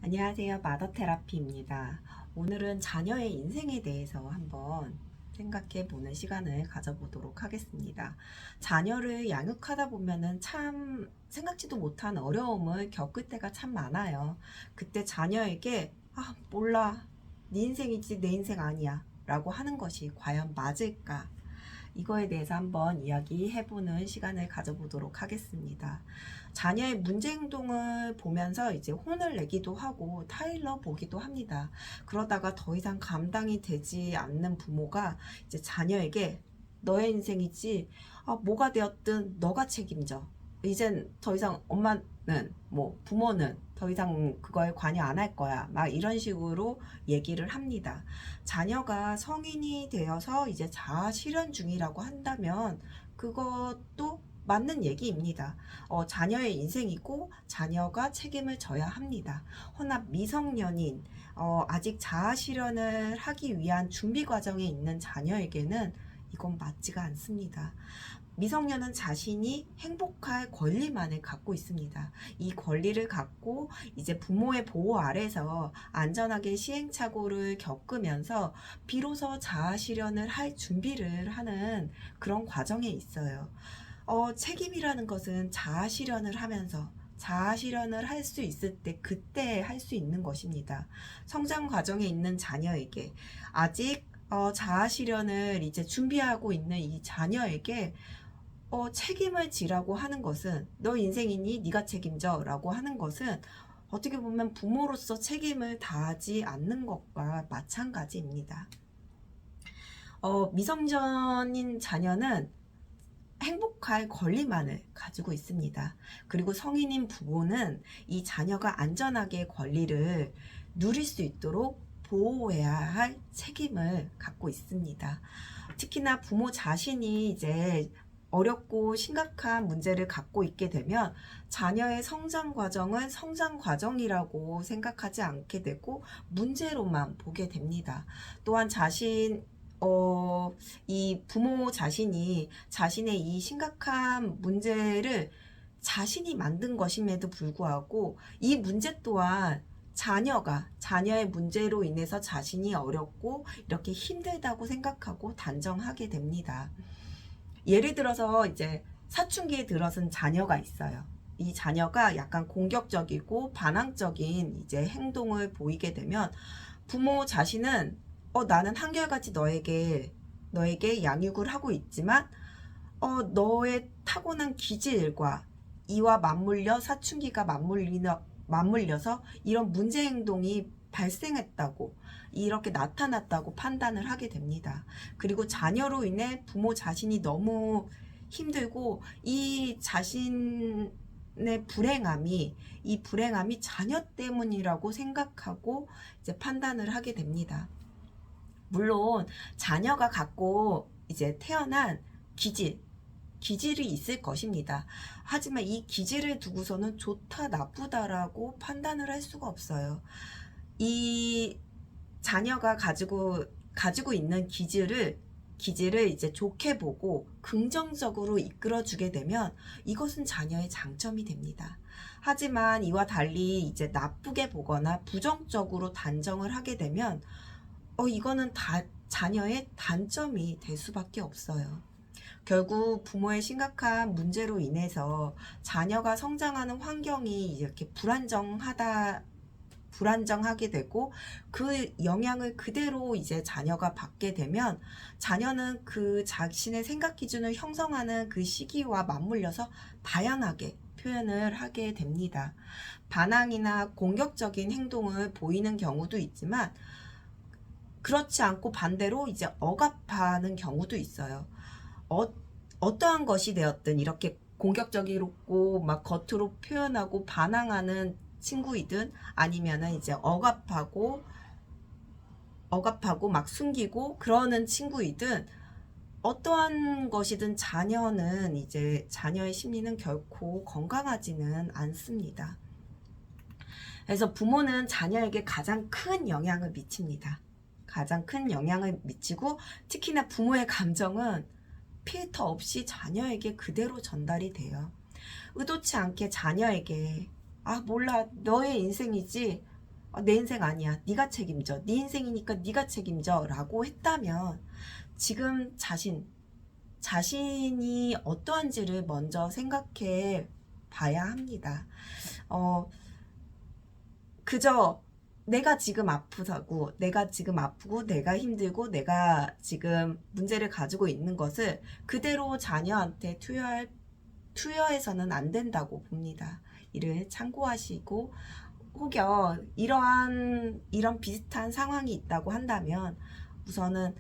안녕하세요. 마더테라피입니다. 오늘은 자녀의 인생에 대해서 한번 생각해 보는 시간을 가져보도록 하겠습니다. 자녀를 양육하다 보면은 참 생각지도 못한 어려움을 겪을 때가 참 많아요. 그때 자녀에게 몰라. 네 인생이지 내 인생 아니야. 라고 하는 것이 과연 맞을까? 이거에 대해서 한번 이야기해보는 시간을 가져보도록 하겠습니다. 자녀의 문제 행동을 보면서 이제 혼을 내기도 하고 타일러 보기도 합니다. 그러다가 더 이상 감당이 되지 않는 부모가 이제 자녀에게 너의 인생이지, 뭐가 되었든 너가 책임져. 이젠 더 이상 엄마는, 부모는 더 이상 그거에 관여 안 할 거야. 막 이런 식으로 얘기를 합니다. 자녀가 성인이 되어서 이제 자아 실현 중이라고 한다면 그것도 맞는 얘기입니다. 자녀의 인생이고 자녀가 책임을 져야 합니다. 허나 미성년인, 아직 자아 실현을 하기 위한 준비 과정에 있는 자녀에게는 이건 맞지가 않습니다. 미성년은 자신이 행복할 권리만을 갖고 있습니다. 이 권리를 갖고 이제 부모의 보호 아래서 안전하게 시행착오를 겪으면서 비로소 자아 실현을 할 준비를 하는 그런 과정에 있어요. 책임이라는 것은 자아 실현을 하면서 자아 실현을 할 수 있을 때 그때 할 수 있는 것입니다. 성장 과정에 있는 자녀에게 아직 자아 실현을 이제 준비하고 있는 이 자녀에게 책임을 지라고 하는 것은 너 인생이니 네가 책임져 라고 하는 것은 어떻게 보면 부모로서 책임을 다하지 않는 것과 마찬가지입니다. 미성년인 자녀는 행복할 권리만을 가지고 있습니다. 그리고 성인인 부모는 이 자녀가 안전하게 권리를 누릴 수 있도록 보호해야 할 책임을 갖고 있습니다. 특히나 부모 자신이 이제 어렵고 심각한 문제를 갖고 있게 되면 자녀의 성장 과정은 성장 과정이라고 생각하지 않게 되고 문제로만 보게 됩니다. 또한 이 부모 자신이 자신의 이 심각한 문제를 자신이 만든 것임에도 불구하고 이 문제 또한 자녀의 문제로 인해서 자신이 어렵고 이렇게 힘들다고 생각하고 단정하게 됩니다. 예를 들어서 이제 사춘기에 들어선 자녀가 있어요. 이 자녀가 약간 공격적이고 반항적인 이제 행동을 보이게 되면 부모 자신은 나는 한결같이 너에게 양육을 하고 있지만 너의 타고난 기질과 이와 맞물려 사춘기가 맞물려서 이런 문제 행동이 발생했다고 이렇게 나타났다고 판단을 하게 됩니다. 그리고 자녀로 인해 부모 자신이 너무 힘들고 이 자신의 이 불행함이 자녀 때문이라고 생각하고 이제 판단을 하게 됩니다. 물론 자녀가 갖고 이제 태어난 기질이 있을 것입니다. 하지만 이 기질을 두고서는 좋다 나쁘다라고 판단을 할 수가 없어요. 이 자녀가 가지고 있는 기질을 이제 좋게 보고 긍정적으로 이끌어주게 되면 이것은 자녀의 장점이 됩니다. 하지만 이와 달리 이제 나쁘게 보거나 부정적으로 단정을 하게 되면 이거는 자녀의 단점이 될 수밖에 없어요. 결국 부모의 심각한 문제로 인해서 자녀가 성장하는 환경이 이렇게 불안정하게 되고 그 영향을 그대로 이제 자녀가 받게 되면 자녀는 그 자신의 생각 기준을 형성하는 그 시기와 맞물려서 다양하게 표현을 하게 됩니다. 반항이나 공격적인 행동을 보이는 경우도 있지만 그렇지 않고 반대로 이제 억압하는 경우도 있어요. 어떠한 것이 되었든 이렇게 공격적이고 막 겉으로 표현하고 반항하는 친구이든 아니면은 이제 억압하고 막 숨기고 그러는 친구이든 어떠한 것이든 자녀의 심리는 결코 건강하지는 않습니다. 그래서 부모는 자녀에게 가장 큰 영향을 미칩니다. 가장 큰 영향을 미치고 특히나 부모의 감정은 필터 없이 자녀에게 그대로 전달이 돼요. 의도치 않게 자녀에게 몰라 너의 인생이지 내 인생 아니야. 네가 책임져. 네 인생이니까 네가 책임져. 라고 했다면 지금 자신이 어떠한지를 먼저 생각해 봐야 합니다. 어, 그저 내가 지금 아프고, 내가 힘들고, 내가 지금 문제를 가지고 있는 것을 그대로 자녀한테 투여해서는 안 된다고 봅니다. 이를 참고하시고, 혹여 이런 비슷한 상황이 있다고 한다면 우선은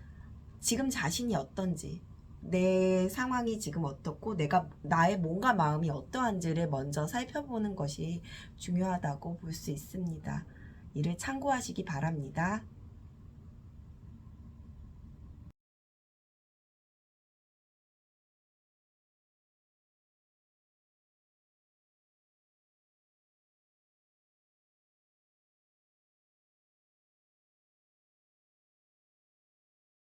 지금 자신이 어떤지, 내 상황이 지금 어떻고 나의 몸과 마음이 어떠한지를 먼저 살펴보는 것이 중요하다고 볼 수 있습니다. 이를 참고하시기 바랍니다.